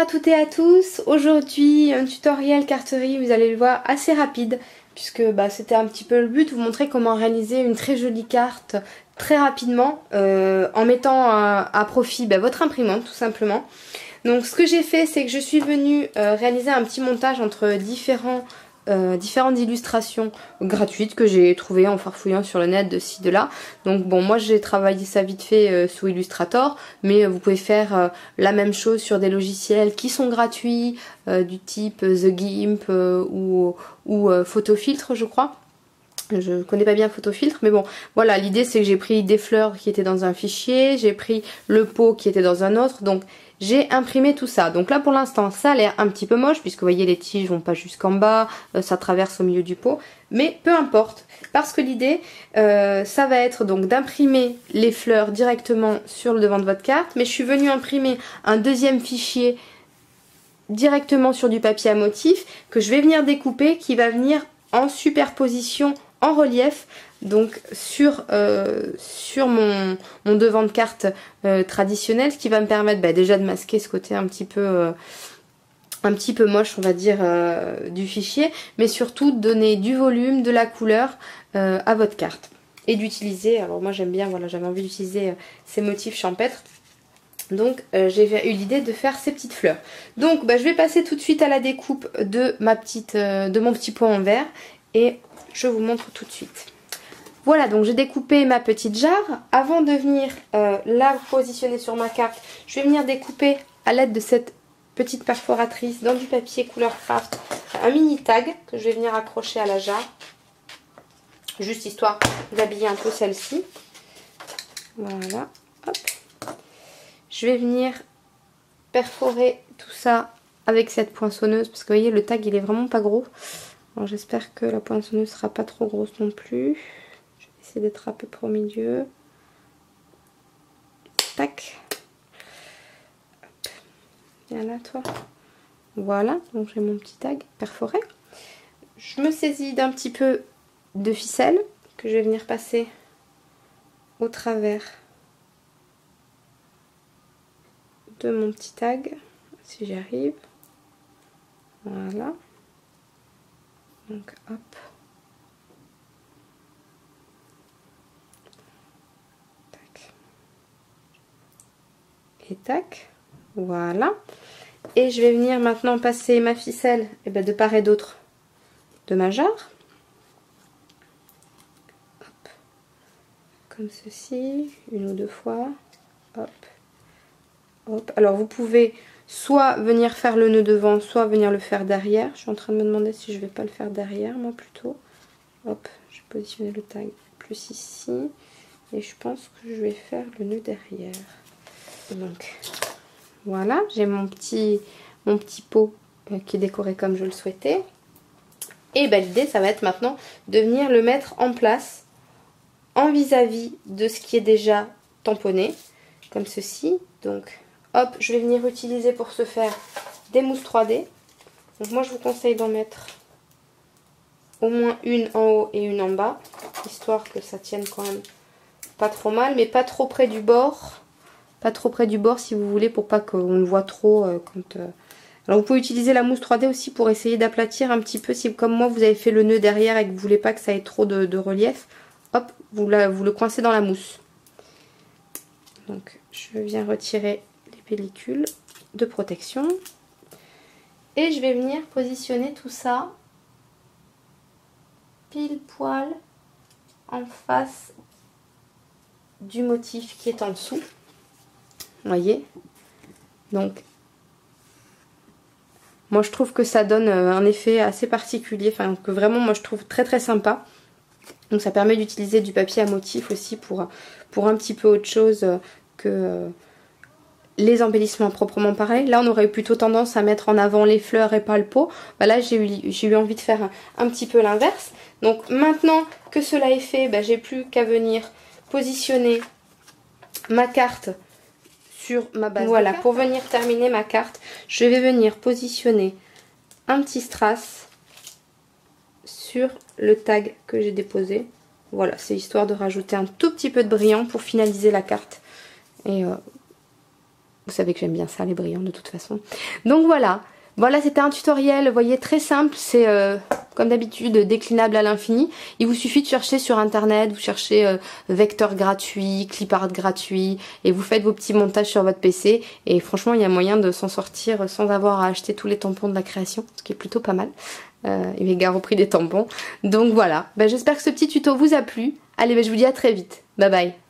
toutes et à tous, aujourd'hui un tutoriel carterie, vous allez le voir, assez rapide puisque c'était un petit peu le but, vous montrer comment réaliser une très jolie carte très rapidement en mettant à profit votre imprimante tout simplement. Donc ce que j'ai fait, c'est que je suis venue réaliser un petit montage entre différentes illustrations gratuites que j'ai trouvées en farfouillant sur le net de ci de là. Donc bon, moi j'ai travaillé ça vite fait sous Illustrator, mais vous pouvez faire la même chose sur des logiciels qui sont gratuits, du type The Gimp ou Photofiltre je crois. Je connais pas bien Photofiltre, mais bon, voilà, l'idée c'est que j'ai pris des fleurs qui étaient dans un fichier, j'ai pris le pot qui était dans un autre, donc j'ai imprimé tout ça. Donc là pour l'instant ça a l'air un petit peu moche, puisque vous voyez les tiges vont pas jusqu'en bas, ça traverse au milieu du pot, mais peu importe, parce que l'idée ça va être donc d'imprimer les fleurs directement sur le devant de votre carte, mais je suis venue imprimer un deuxième fichier directement sur du papier à motif, que je vais venir découper, qui va venir en superposition en relief, donc sur mon devant de carte traditionnel, ce qui va me permettre déjà de masquer ce côté un petit peu moche on va dire du fichier, mais surtout de donner du volume, de la couleur à votre carte et d'utiliser, alors moi j'aime bien, voilà, j'avais envie d'utiliser ces motifs champêtres. Donc j'ai eu l'idée de faire ces petites fleurs. Donc je vais passer tout de suite à la découpe de mon petit pot en verre et je vous montre tout de suite. Voilà, donc j'ai découpé ma petite jarre. Avant de venir la positionner sur ma carte, je vais venir découper à l'aide de cette petite perforatrice dans du papier couleur craft un mini tag que je vais venir accrocher à la jarre, juste histoire d'habiller un peu celle-ci. Voilà, hop. Je vais venir perforer tout ça avec cette poinçonneuse, parce que vous voyez le tag il est vraiment pas gros. Alors j'espère que la poinçonneuse sera pas trop grosse non plus. Je vais essayer d'être à peu près au milieu. Tac. Hop. Viens là toi. Voilà, donc j'ai mon petit tag perforé. Je me saisis d'un petit peu de ficelle que je vais venir passer au travers de mon petit tag, si j'y arrive. Voilà. Donc hop. Tac. Et tac. Voilà. Et je vais venir maintenant passer ma ficelle de part et d'autre de ma jarre. Hop. Comme ceci, une ou deux fois. Hop. Hop. Alors vous pouvez soit venir faire le nœud devant, soit venir le faire derrière. Je suis en train de me demander si je vais pas le faire derrière, moi plutôt. Hop, je vais positionner le tag plus ici. Et je pense que je vais faire le nœud derrière. Donc voilà, j'ai mon petit pot qui est décoré comme je le souhaitais. Et l'idée ça va être maintenant de venir le mettre en place en vis-à-vis de ce qui est déjà tamponné, comme ceci. Donc hop, je vais venir utiliser pour ce faire des mousses 3D. Donc moi je vous conseille d'en mettre au moins une en haut et une en bas, histoire que ça tienne quand même pas trop mal, mais pas trop près du bord. Pas trop près du bord si vous voulez, pour pas qu'on le voit trop quand... Alors vous pouvez utiliser la mousse 3D aussi pour essayer d'aplatir un petit peu, si comme moi vous avez fait le nœud derrière et que vous voulez pas que ça ait trop de relief. Hop, vous le coincez dans la mousse. Donc je viens retirer les pellicules de protection. Et je vais venir positionner tout ça pile poil en face du motif qui est en dessous. Vous voyez? Donc moi je trouve que ça donne un effet assez particulier, enfin que vraiment moi je trouve très très sympa. Donc ça permet d'utiliser du papier à motif aussi pour un petit peu autre chose que les embellissements proprement pareil. Là on aurait plutôt tendance à mettre en avant les fleurs et pas le pot. Là j'ai eu envie de faire un petit peu l'inverse. Donc maintenant que cela est fait, j'ai plus qu'à venir positionner ma carte sur ma base. Voilà, pour venir terminer ma carte, je vais venir positionner un petit strass sur le tag que j'ai déposé. Voilà, c'est histoire de rajouter un tout petit peu de brillant pour finaliser la carte. Et Vous savez que j'aime bien ça, les brillants de toute façon. Donc voilà. Voilà, c'était un tutoriel, vous voyez, très simple. C'est comme d'habitude déclinable à l'infini. Il vous suffit de chercher sur internet, vous cherchez vecteur gratuit, clip art gratuit, et vous faites vos petits montages sur votre PC. Et franchement, il y a moyen de s'en sortir sans avoir à acheter tous les tampons de la création, ce qui est plutôt pas mal. Et méga repris des tampons. Donc voilà, j'espère que ce petit tuto vous a plu. Allez, je vous dis à très vite. Bye bye.